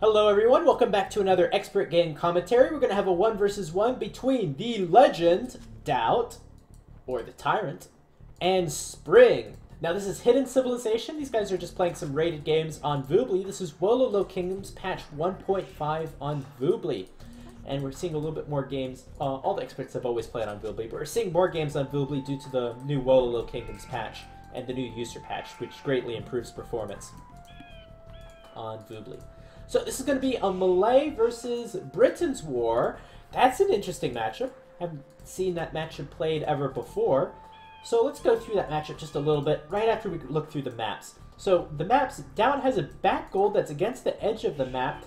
Hello everyone, welcome back to another expert game commentary. We're going to have a 1 versus 1 between the legend, DauT, or the Tyrant, and Spring. Now this is Hidden Civilization. These guys are just playing some rated games on Voobly. This is Wololo Kingdoms patch 1.5 on Voobly. And we're seeing a little bit more games. All the experts have always played on Voobly, but we're seeing more games on Voobly due to the new Wololo Kingdoms patch and the new user patch, which greatly improves performance on Voobly. So this is going to be a Malay versus Britain's war. That's an interesting matchup. Haven't seen that matchup played ever before. So let's go through that matchup just a little bit right after we look through the maps. So the maps, DauT has a back gold that's against the edge of the map.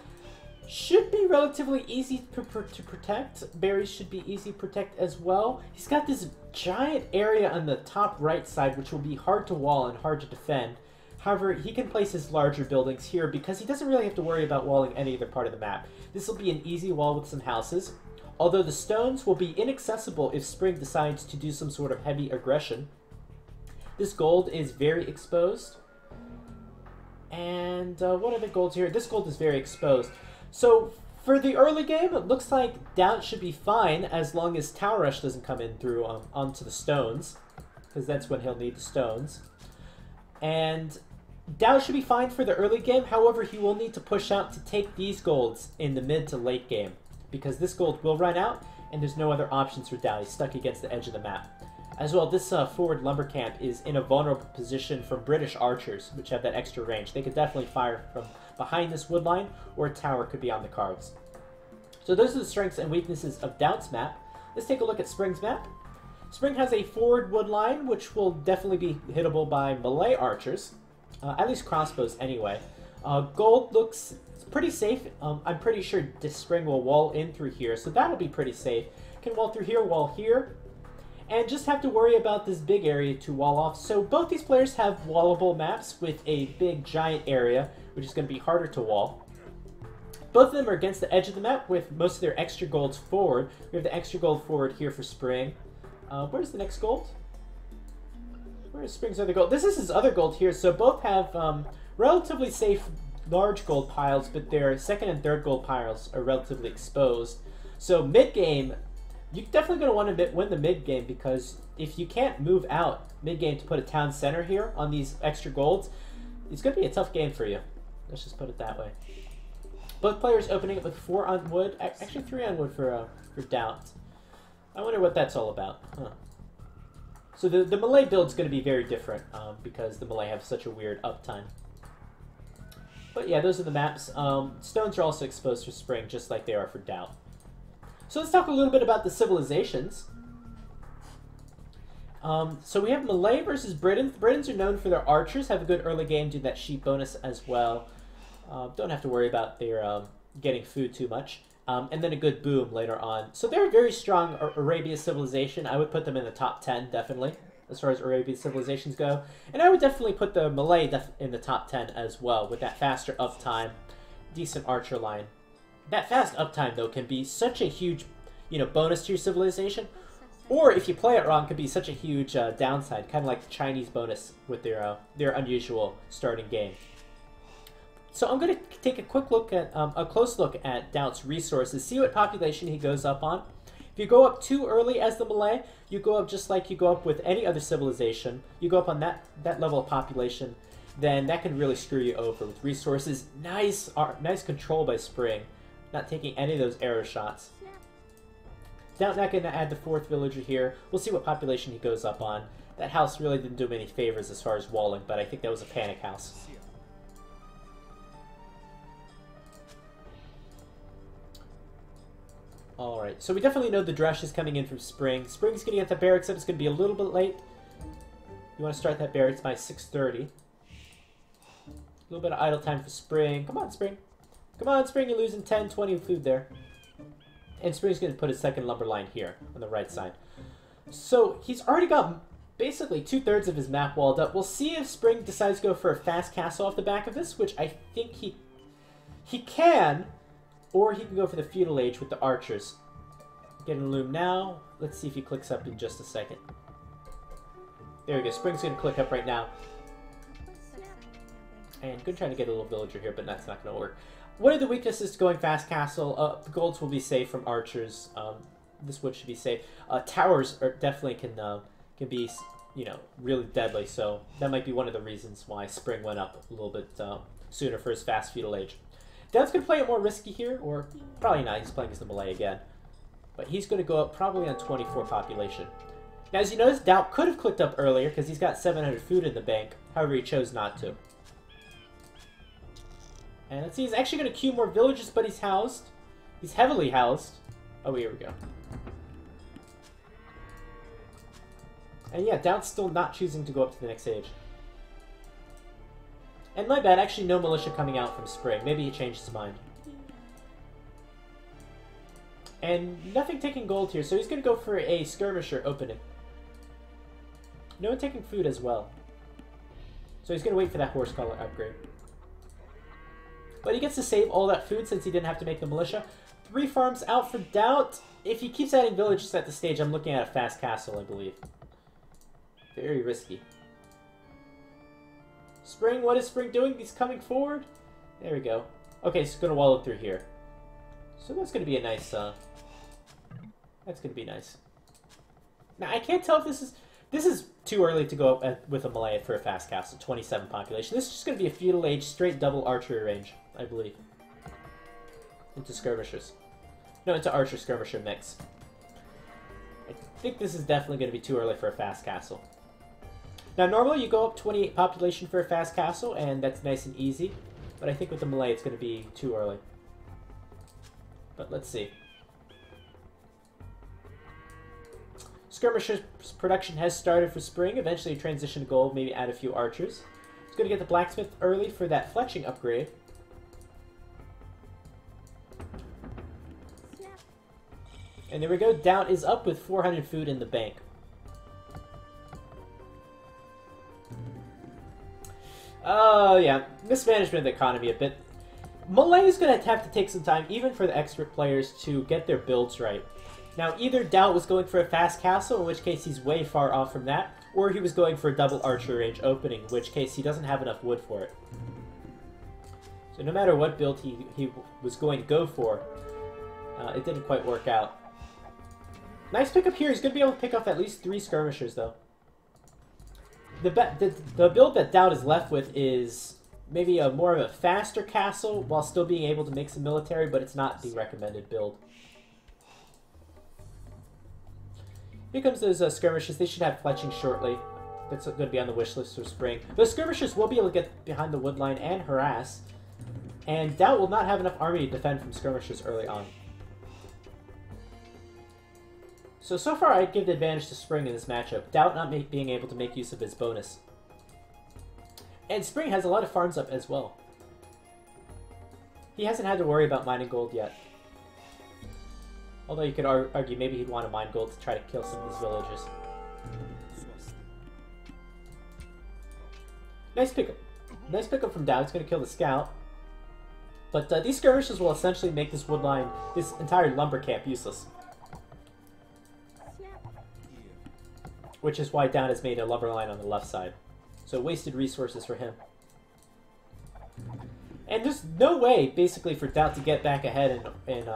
Should be relatively easy to protect. Berries should be easy to protect as well. He's got this giant area on the top right side which will be hard to wall and hard to defend. However, he can place his larger buildings here because he doesn't really have to worry about walling any other part of the map. This will be an easy wall with some houses, although the stones will be inaccessible if Spring decides to do some sort of heavy aggression. This gold is very exposed. And what are the golds here? This gold is very exposed. So for the early game, it looks like DauT should be fine as long as Tower Rush doesn't come in through onto the stones, because that's when he'll need the stones. And DauT should be fine for the early game, however he will need to push out to take these golds in the mid to late game, because this gold will run out and there's no other options for DauT. He's stuck against the edge of the map. As well, this forward lumber camp is in a vulnerable position from British archers, which have that extra range. They could definitely fire from behind this wood line, or a tower could be on the cards. So those are the strengths and weaknesses of DauT's map. Let's take a look at Spring's map. Spring has a forward wood line, which will definitely be hittable by Malay archers. At least crossbows anyway. Gold looks pretty safe. I'm pretty sure this Spring will wall in through here, so that'll be pretty safe. Can wall through here, wall here, and just have to worry about this big area to wall off. So both these players have wallable maps with a big giant area, which is going to be harder to wall. Both of them are against the edge of the map with most of their extra golds forward. We have the extra gold forward here for Spring. Where's the next gold? Where's Spring's other gold? This is his other gold here, so both have relatively safe large gold piles, but their second and third gold piles are relatively exposed. So mid-game, you're definitely going to want to win the mid-game, because if you can't move out mid-game to put a town center here on these extra golds, it's going to be a tough game for you. Let's just put it that way. Both players opening it with 4 on wood, actually 3 on wood for DauT. I wonder what that's all about. Huh. So the Malay build is going to be very different because the Malay have such a weird uptime. But yeah, those are the maps. Stones are also exposed for Spring, just like they are for DauT. So let's talk a little bit about the civilizations. So we have Malay versus Britons. The Britons are known for their archers, have a good early game, do that sheep bonus as well. Don't have to worry about their getting food too much. And then a good boom later on. So they're a very strong Arabia civilization. I would put them in the top 10, definitely, as far as Arabia civilizations go. And I would definitely put the Malay in the top 10 as well, with that faster uptime, decent archer line. That fast uptime, though, can be such a huge, bonus to your civilization. Or, if you play it wrong, could be such a huge downside, kind of like the Chinese bonus with their unusual starting game. So I'm going to take a quick look at, a close look at DauT's resources, see what population he goes up on. If you go up too early as the Malay, you go up just like you go up with any other civilization. You go up on that level of population, then that can really screw you over with resources. Nice control by Spring, not taking any of those arrow shots. DauT not going to add the 4th villager here. We'll see what population he goes up on. That house really didn't do him any favors as far as walling, but I think that was a panic house. Alright, so we definitely know the Dresh is coming in from Spring. Spring's going to get the barracks up. It's going to be a little bit late. You want to start that barracks by 6:30. A little bit of idle time for Spring. Come on, Spring. Come on, Spring. You're losing 10, 20 food there. And Spring's going to put his second lumber line here on the right side. So he's already got basically 2/3 of his map walled up. We'll see if Spring decides to go for a fast castle off the back of this, which I think he can. Or he can go for the feudal age with the archers. Getting a loom now. Let's see if he clicks up in just a second. There we go. Spring's going to click up right now. And good trying to get a little villager here, but that's not going to work. One of the weaknesses to going fast castle, the golds will be safe from archers. This wood should be safe. Towers definitely can be, you know, really deadly. So that might be one of the reasons why Spring went up a little bit sooner for his fast feudal age. DauT's going to play it more risky here, or probably not. He's playing as the Malay again. But he's going to go up probably on 24 population. Now, as you notice, DauT could have clicked up earlier because he's got 700 food in the bank. However, he chose not to. And let's see, he's actually going to queue more villages, but he's housed. He's heavily housed. Oh, here we go. And yeah, DauT's still not choosing to go up to the next stage. And my bad, actually no militia coming out from Spring. Maybe he changed his mind. And nothing taking gold here, so he's going to go for a skirmisher opening. No one taking food as well. So he's going to wait for that horse collar upgrade. But he gets to save all that food since he didn't have to make the militia. 3 farms out for DauT. If he keeps adding villages at the stage, I'm looking at a fast castle, I believe. Very risky. Spring, what is Spring doing? He's coming forward. There we go. Okay, so he's going to wall it through here. So that's going to be a nice, that's going to be nice. Now, I can't tell if this is too early to go up with a Malay for a fast castle, 27 population. This is just going to be a feudal age, straight double archery range, I believe. Into skirmishers. No, into archer skirmisher mix. I think this is definitely going to be too early for a fast castle. Now, normally you go up 28 population for a fast castle, and that's nice and easy. But I think with the Malay, it's going to be too early. But let's see. Skirmishers production has started for Spring. Eventually transition to gold, maybe add a few archers. He's going to get the blacksmith early for that fletching upgrade. And there we go. DauT is up with 400 food in the bank. Oh, yeah. Mismanagement of the economy a bit. Malay is going to have to take some time, even for the expert players, to get their builds right. Now, either DauT was going for a fast castle, in which case he's way far off from that, or he was going for a double archer range opening, in which case he doesn't have enough wood for it. So no matter what build he was going to go for, it didn't quite work out. Nice pickup here. He's going to be able to pick off at least 3 skirmishers, though. The build that DauT is left with is maybe more of a faster castle while still being able to make some military, but it's not the recommended build. Here comes those skirmishers. They should have fletching shortly. That's going to be on the wish list for Spring. Those skirmishers will be able to get behind the wood line and harass. And DauT will not have enough army to defend from skirmishers early on. So far I'd give the advantage to Spring in this matchup. DauT not being able to make use of his bonus. And Spring has a lot of farms up as well. He hasn't had to worry about mining gold yet. Although you could argue maybe he'd want to mine gold to try to kill some of these villages. Nice pickup. Nice pickup from DauT. It's going to kill the scout. But these skirmishes will essentially make this wood line, this entire lumber camp, useless. Which is why DauT has made a lumber line on the left side. So wasted resources for him. And there's no way, basically, for DauT to get back ahead in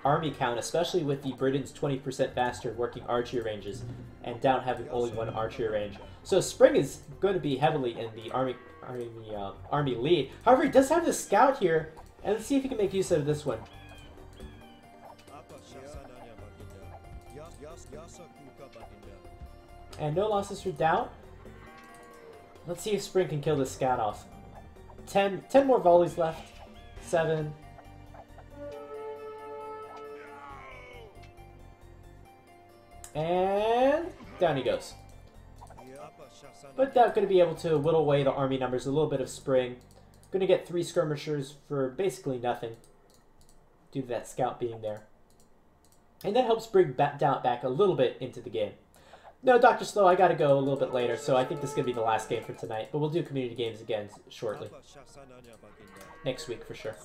army count, especially with the Britain's 20% faster working archery ranges, and DauT having only 1 archery range. So Spring is going to be heavily in the army lead. However, he does have the scout here, and let's see if he can make use of this one. And no losses for DauT. Let's see if Spring can kill this scout off. 10 more volleys left. 7. And down he goes. But DauT going to be able to whittle away the army numbers, a little bit of Spring. Going to get 3 skirmishers for basically nothing due to that scout being there. And that helps bring DauT back a little bit into the game. No, Dr. Slow, I gotta go a little bit later, so I think this is gonna be the last game for tonight. But we'll do community games again shortly. Next week, for sure.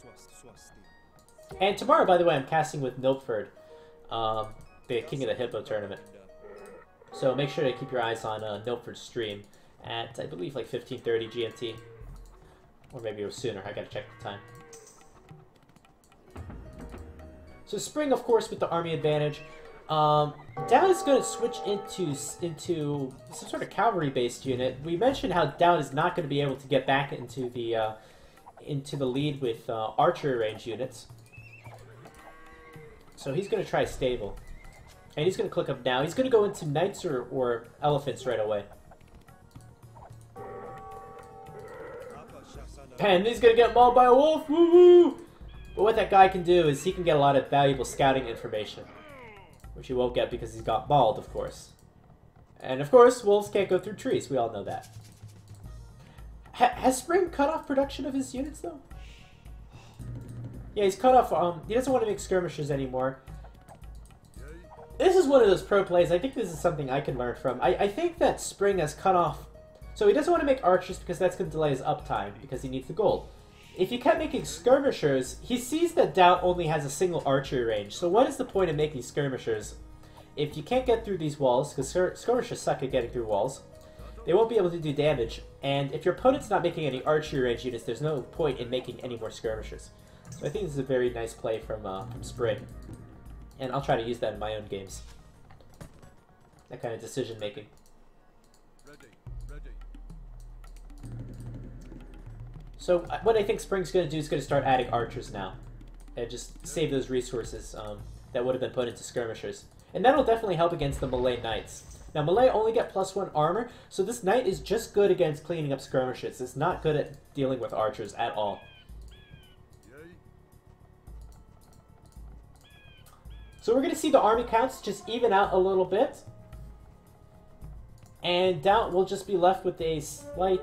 And tomorrow, by the way, I'm casting with Milford, the King of the Hippo tournament. So make sure to keep your eyes on Milford's stream at, I believe, like 15:30 GMT. Or maybe it was sooner, I gotta check the time. So Spring, of course, with the army advantage. DauT is going to switch into some sort of cavalry-based unit. We mentioned how DauT is not going to be able to get back into the lead with archery range units. So he's going to try stable. And he's going to click up now. He's going to go into knights or elephants right away. And he's going to get mauled by a wolf! Woo-woo! But what that guy can do is he can get a lot of valuable scouting information. Which he won't get because he's got mauled, of course. And of course, wolves can't go through trees. We all know that. Has Spring cut off production of his units, though? Yeah, he's cut off. He doesn't want to make skirmishers anymore. This is one of those pro plays. I think this is something I can learn from. I think that Spring has cut off. So he doesn't want to make archers because that's going to delay his uptime because he needs the gold. If you kept making skirmishers, he sees that DauT only has a single archery range. So what is the point of making skirmishers if you can't get through these walls? Because skirmishers suck at getting through walls. They won't be able to do damage. And if your opponent's not making any archery range units, there's no point in making any more skirmishers. So I think this is a very nice play from Spring. And I'll try to use that in my own games. That kind of decision making. So what I think Spring's going to do is going to start adding archers now. And just save those resources that would have been put into skirmishers. And that'll definitely help against the Malay knights. Now Malay only get +1 armor, so this knight is just good against cleaning up skirmishers. It's not good at dealing with archers at all. So we're going to see the army counts just even out a little bit. And DauT will just be left with a slight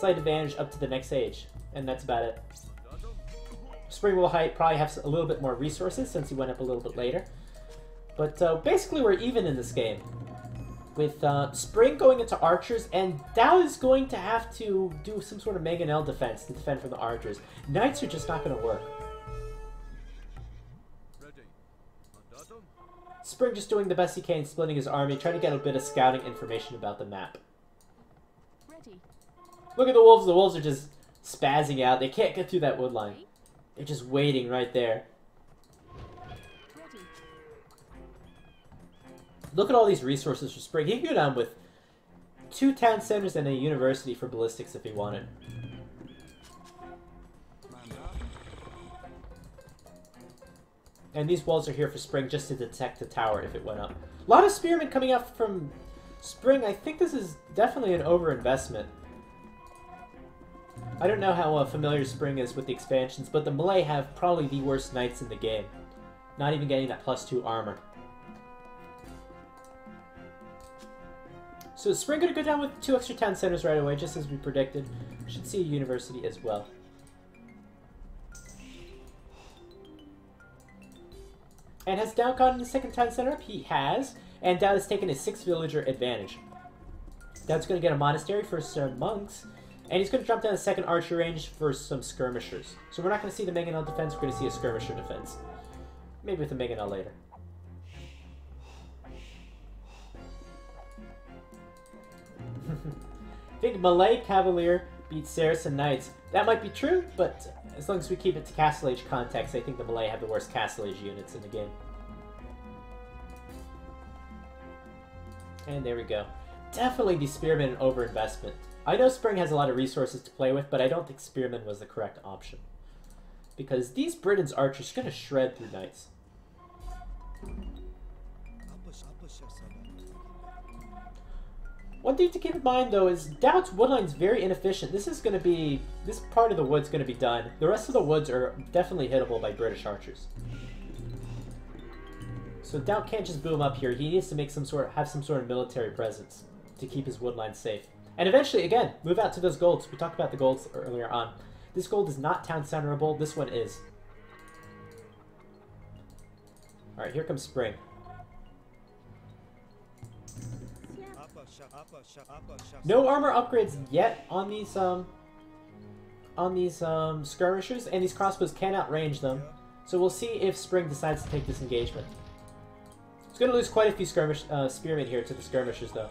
advantage up to the next age. And that's about it. Spring will probably have a little bit more resources since he went up a little bit later. But basically we're even in this game. With Spring going into archers, and DauT is going to have to do some sort of mangonel defense to defend from the archers. Knights are just not going to work. Spring just doing the best he can, splitting his army, trying to get a bit of scouting information about the map. Ready. Look at the wolves. The wolves are just spazzing out. They can't get through that wood line. They're just waiting right there. Ready. Look at all these resources for Spring. He can go down with 2 town centers and a university for ballistics if he wanted. And these walls are here for Spring just to detect the tower if it went up. A lot of spearmen coming out from Spring. I think this is definitely an overinvestment. I don't know how familiar Spring is with the expansions, but the Malay have probably the worst knights in the game. Not even getting that +2 armor. So Spring going to go down with 2 extra town centers right away, just as we predicted. Should see a university as well. And has DauT gotten the second town center up? He has. And DauT has taken a 6 villager advantage. DauT's going to get a monastery for some monks. And he's going to jump down a second archer range for some skirmishers. So we're not going to see the mangonel defense, we're going to see a skirmisher defense. Maybe with a mangonel later. I think Malay Cavalier beats Saracen Knights. That might be true, but as long as we keep it to Castle Age context, I think the Malay have the worst Castle Age units in the game. And there we go. Definitely the Spearman an overinvestment. I know Spring has a lot of resources to play with, but I don't think Spearman was the correct option. Because these Britain's archers are going to shred through knights. One thing to keep in mind, though, is DauT's woodline's very inefficient. This part of the wood's going to be done. The rest of the woods are definitely hittable by British archers. So DauT can't just boom up here. He needs to make have some sort of military presence to keep his woodline safe. And eventually, again, move out to those golds. We talked about the golds earlier on. This gold is not town centerable. This one is. Alright, here comes Spring. No armor upgrades yet on these skirmishers, and these crossbows can outrange them. So we'll see if Spring decides to take this engagement. He's going to lose quite a few spearmen here to the skirmishers, though.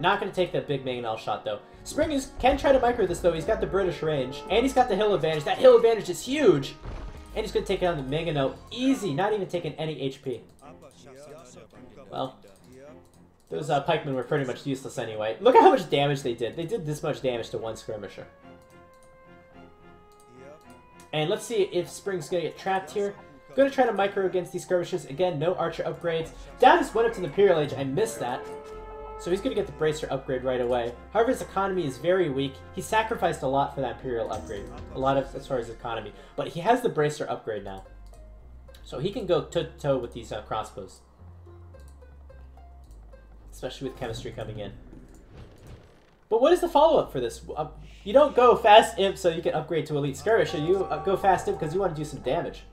Not going to take that big mangonel shot, though. Spring can try to micro this, though. He's got the British range, and he's got the hill advantage. That hill advantage is huge! And he's going to take down the mangonel easy, not even taking any HP. Well, those pikemen were pretty much useless anyway. Look at how much damage they did. They did this much damage to one skirmisher. And let's see if Spring's going to get trapped here. Going to try to micro against these skirmishers. Again, no archer upgrades. DauT just went up to the Imperial Age. I missed that. So he's going to get the Bracer upgrade right away. However, his economy is very weak. He sacrificed a lot for that Imperial upgrade. A lot of as far as his economy. But he has the Bracer upgrade now. So he can go toe-to-toe with these crossbows. Especially with chemistry coming in. But what is the follow-up for this? You don't go fast imp so you can upgrade to elite skirmisher. You go fast imp because you want to do some damage.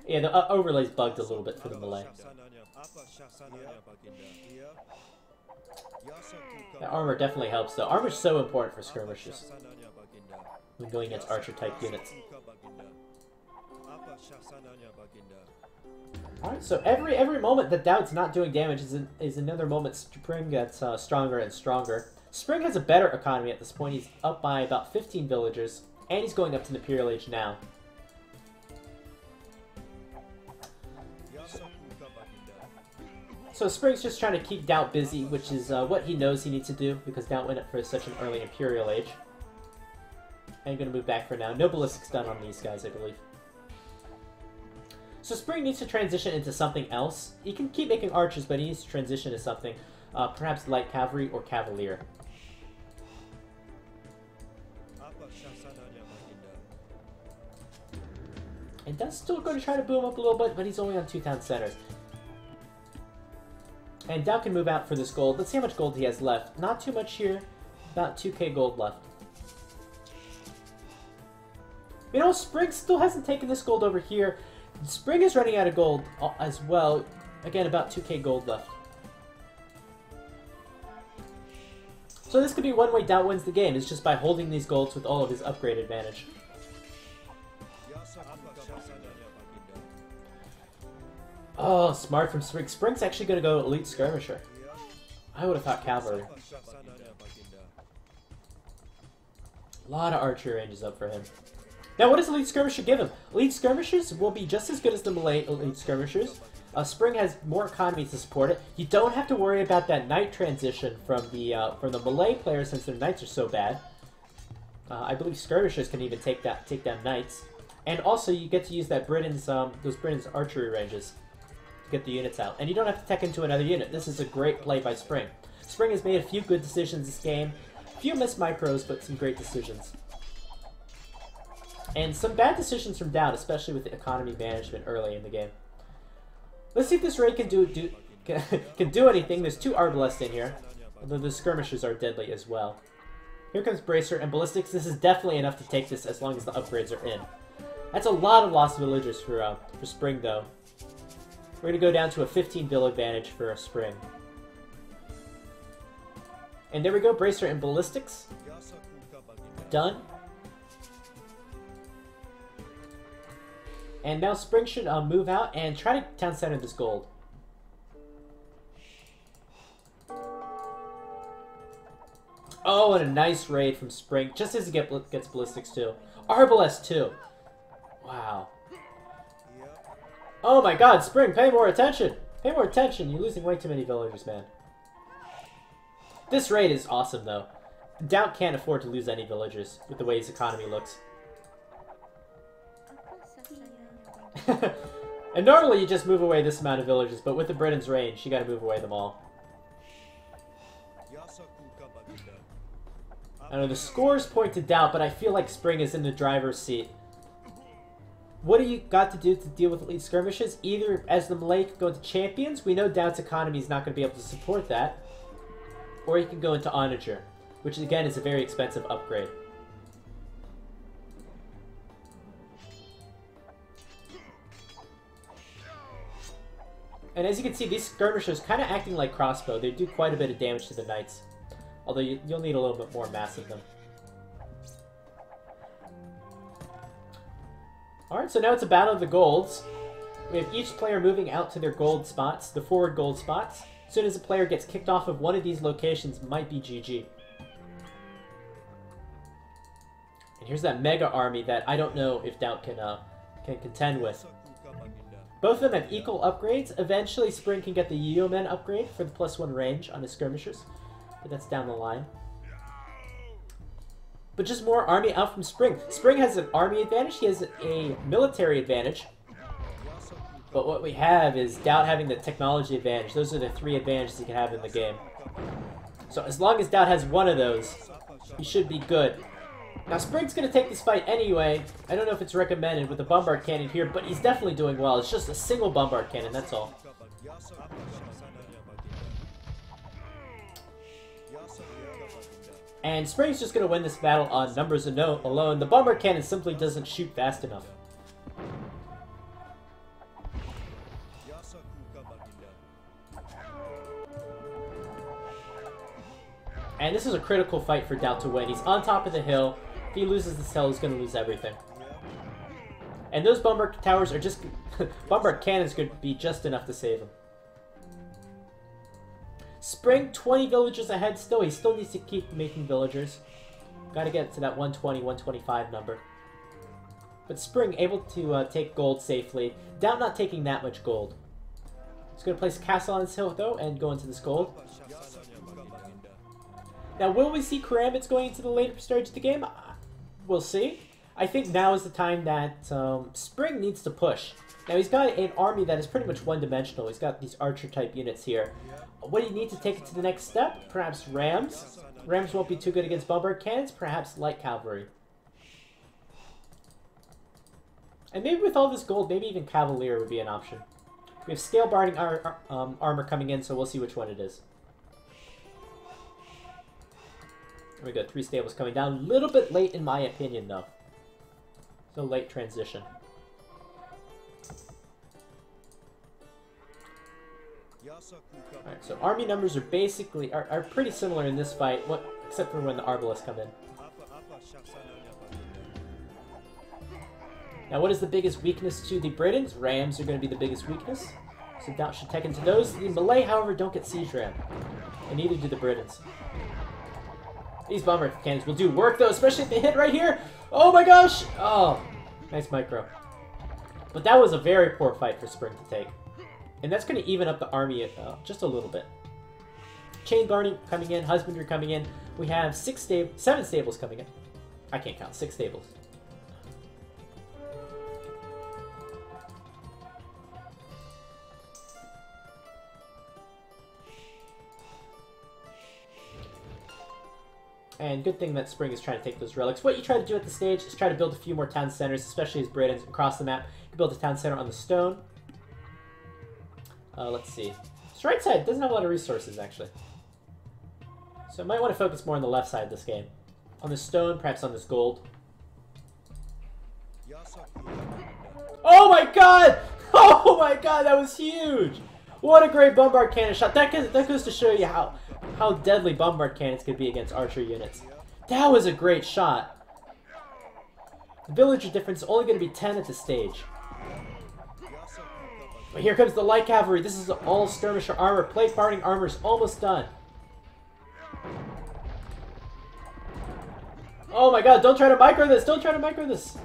Yeah, the overlay's bugged a little bit for the Malay. The armor definitely helps, though. Armor's so important for skirmishers when going against archer-type units. Alright, so every moment that DauT's not doing damage is another moment Spring gets stronger and stronger. Spring has a better economy at this point. He's up by about 15 villagers, and he's going up to the Imperial Age now. So Spring's just trying to keep DauT busy, which is what he knows he needs to do, because DauT went up for such an early Imperial Age. And going to move back for now. No ballistics done on these guys, I believe. So Spring needs to transition into something else. He can keep making archers, but he needs to transition to something. Perhaps light cavalry or cavalier. And DauT's still going to try to boom up a little bit, but he's only on 2 town centers. And DauT can move out for this gold. Let's see how much gold he has left. Not too much here. About 2k gold left. You know, Spring still hasn't taken this gold over here. Spring is running out of gold as well. Again, about 2k gold left. So this could be one way DauT wins the game. It's just by holding these golds with all of his upgrade advantage. Oh, smart from Spring. Spring's actually going to go elite skirmisher. I would have thought cavalry. A lot of archery ranges up for him. Now, what does elite skirmisher give him? Elite skirmishers will be just as good as the Malay elite skirmishers. Spring has more economy to support it. You don't have to worry about that knight transition from the Malay players since their knights are so bad. I believe skirmishers can even take down knights, and also you get to use that those Britain's archery ranges to get the units out, and you don't have to tech into another unit. This is a great play by Spring. Spring has made a few good decisions this game, a few missed micros, but some great decisions. And some bad decisions from DauT, especially with the economy management early in the game. Let's see if this raid can do anything. There's 2 arbalests in here, although the skirmishers are deadly as well. Here comes Bracer and ballistics. This is definitely enough to take this as long as the upgrades are in. That's a lot of lost villagers for Spring, though. We're going to go down to a 15 vill advantage for Spring. And there we go, Bracer and ballistics. Done. And now Spring should move out and try to town center this gold. Oh, and a nice raid from Spring, just as he gets ballistics too. Arbalest too. Wow. Oh my god, Spring, pay more attention! Pay more attention, you're losing way too many villagers, man. This raid is awesome, though. DauT can't afford to lose any villagers with the way his economy looks. And normally you just move away this amount of villagers, but with the Britain's range, you gotta move away them all. I know the scores point to DauT, but I feel like Spring is in the driver's seat. What do you got to do to deal with elite skirmishes? Either as the Malay can go into champions, we know DauT's economy is not going to be able to support that, or you can go into onager, which again is a very expensive upgrade. And as you can see, these skirmishers kind of acting like crossbow. They do quite a bit of damage to the knights. Although you'll need a little bit more mass of them. Alright, so now it's a battle of the golds. We have each player moving out to their gold spots, the forward gold spots. As soon as a player gets kicked off of one of these locations, might be GG. And here's that mega army that I don't know if DauT can contend with. Both of them have equal upgrades. Eventually, Spring can get the Yeoman upgrade for the +1 range on his skirmishers, but that's down the line. But just more army out from Spring. Spring has an army advantage. He has a military advantage. But what we have is DauT having the technology advantage. Those are the 3 advantages he can have in the game. So as long as DauT has one of those, he should be good. Now Spring's going to take this fight anyway. I don't know if it's recommended with the Bombard Cannon here, but he's definitely doing well. It's just a single Bombard Cannon, that's all. And Spring's just going to win this battle on numbers alone. The Bombard Cannon simply doesn't shoot fast enough. And this is a critical fight for DauT to win. He's on top of the hill. If he loses this hill, he's going to lose everything. And those Bombard Towers are just... Bombard Cannons could be just enough to save him. Spring, 20 villagers ahead still. He still needs to keep making villagers. Got to get to that 120, 125 number. But Spring able to take gold safely. DauT not taking that much gold. He's going to place a castle on this hill, though, and go into this gold. Now, will we see Karambits going into the later stage of the game? We'll see. I think now is the time that Spring needs to push. Now, he's got an army that is pretty much one-dimensional. He's got these archer-type units here. What do you need to take it to the next step? Perhaps Rams? Rams won't be too good against Bombard Cannons. Perhaps Light Cavalry. And maybe with all this gold, maybe even Cavalier would be an option. We have Scale Barding armor coming in, so we'll see which one it is. There we go, 3 stables coming down. A little bit late in my opinion, though. So late transition. Alright, so army numbers are basically are pretty similar in this fight, except for when the Arbalists come in. Now, what is the biggest weakness to the Britons? Rams are going to be the biggest weakness. So DauT should tech into those. The Malay, however, don't get siege ram. And neither do the Britons. These Bombard Cannons will do work, though, especially if they hit right here. Oh my gosh! Oh, nice micro. But that was a very poor fight for Spring to take. And that's going to even up the army just a little bit. Chain Guarding coming in, Husbandry coming in. We have 7 stables coming in. I can't count, 6 stables. And good thing that Spring is trying to take those relics. What you try to do at the stage is try to build a few more town centers, especially as Britons across the map. You can build a town center on the stone. Let's see. This right side doesn't have a lot of resources, actually. So I might want to focus more on the left side of this game. On the stone, perhaps on this gold. Oh my god! Oh my god, that was huge! What a great Bombard Cannon shot. That goes to show you how deadly Bombard Cannons could be against archer units. That was a great shot. The villager difference is only going to be 10 at the stage. But here comes the Light Cavalry. This is all skirmisher armor. Plate Barding armor is almost done. Oh my god, don't try to micro this! Don't try to micro this!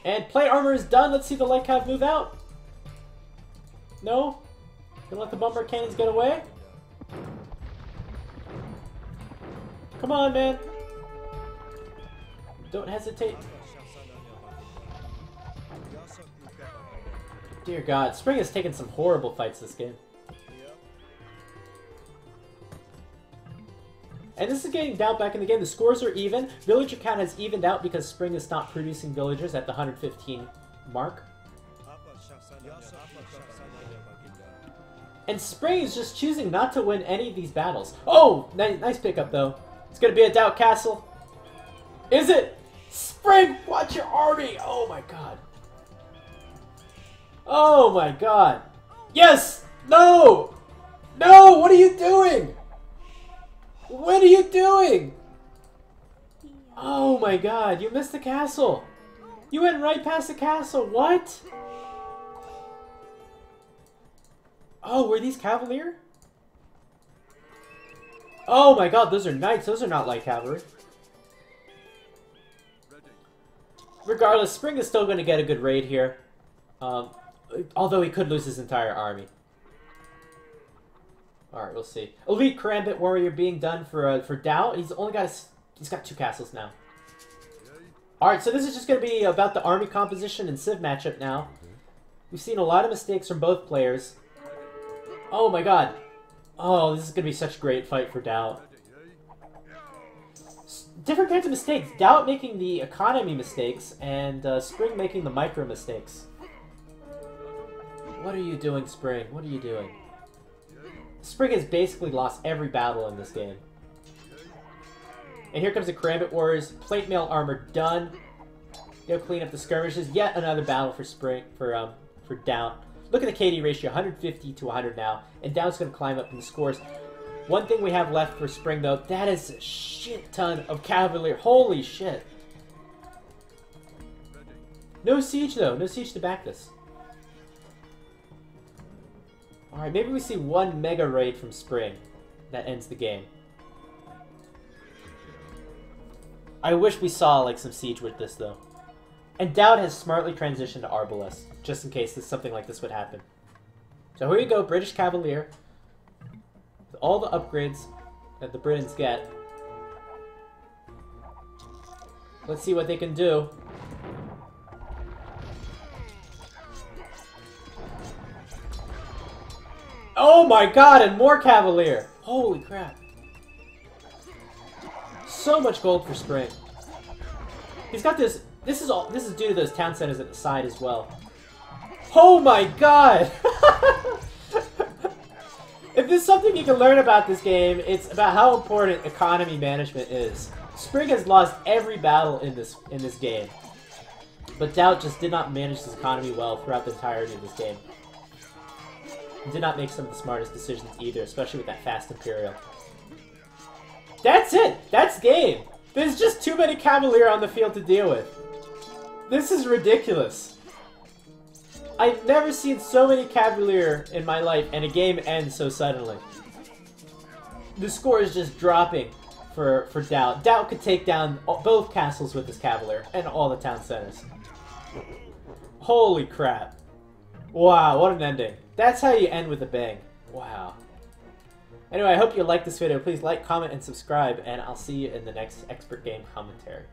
And plate armor is done. Let's see the Light Cav move out. No? Gonna let the Bombard Cannons get away? Come on, man. Don't hesitate. Dear God, Spring has taken some horrible fights this game. And this is getting DauT back in the game. The scores are even. Villager count has evened out because Spring has stopped producing villagers at the 115 mark. And Spring is just choosing not to win any of these battles. Oh! Nice pickup, though. It's going to be a DauT castle. Is it? Spring, watch your army! Oh my god. Oh my god. Yes! No! No! What are you doing? What are you doing? Oh my god, you missed the castle! You went right past the castle, what? Oh, were these Cavalier? Oh my god, those are knights, those are not light cavalry. Regardless, Spring is still going to get a good raid here. Although he could lose his entire army. Alright, we'll see. Elite Karambit Warrior being done for DauT. He's got 2 castles now. Alright, so this is just going to be about the army composition and Civ matchup now. We've seen a lot of mistakes from both players. Oh my god. Oh, this is going to be such a great fight for DauT. Different kinds of mistakes. DauT making the economy mistakes, and Spring making the micro mistakes. What are you doing, Spring? What are you doing? Spring has basically lost every battle in this game. And here comes the Karambit Warriors. Plate mail armor done. Go clean up the skirmishes. Yet another battle for Spring for DauT. Look at the KD ratio, 150 to 100 now, and DauT's going to climb up in the scores. One thing we have left for Spring, though, that is a shit ton of Cavalier. Holy shit. No siege, though. No siege to back this. Alright, maybe we see one mega raid from Spring. That ends the game. I wish we saw, like, some siege with this, though. And DauT has smartly transitioned to Arbalest, just in case something like this would happen. So here you go, British Cavalier. With all the upgrades that the Britons get. Let's see what they can do. Oh my god, and more Cavalier! Holy crap. So much gold for Spring. He's got this... This is due to those town centers at the side as well. Oh my god! If there's something you can learn about this game, it's about how important economy management is. Spring has lost every battle in this game. But DauT just did not manage his economy well throughout the entirety of this game. He did not make some of the smartest decisions either, especially with that fast Imperial. That's it! That's game! There's just too many Cavalier on the field to deal with. This is ridiculous. I've never seen so many Cavalier in my life, and a game ends so suddenly. The score is just dropping for DauT. DauT could take down both castles with his Cavalier, and all the town centers. Holy crap. Wow, what an ending. That's how you end with a bang. Wow. Anyway, I hope you liked this video. Please like, comment, and subscribe, and I'll see you in the next Expert Game Commentary.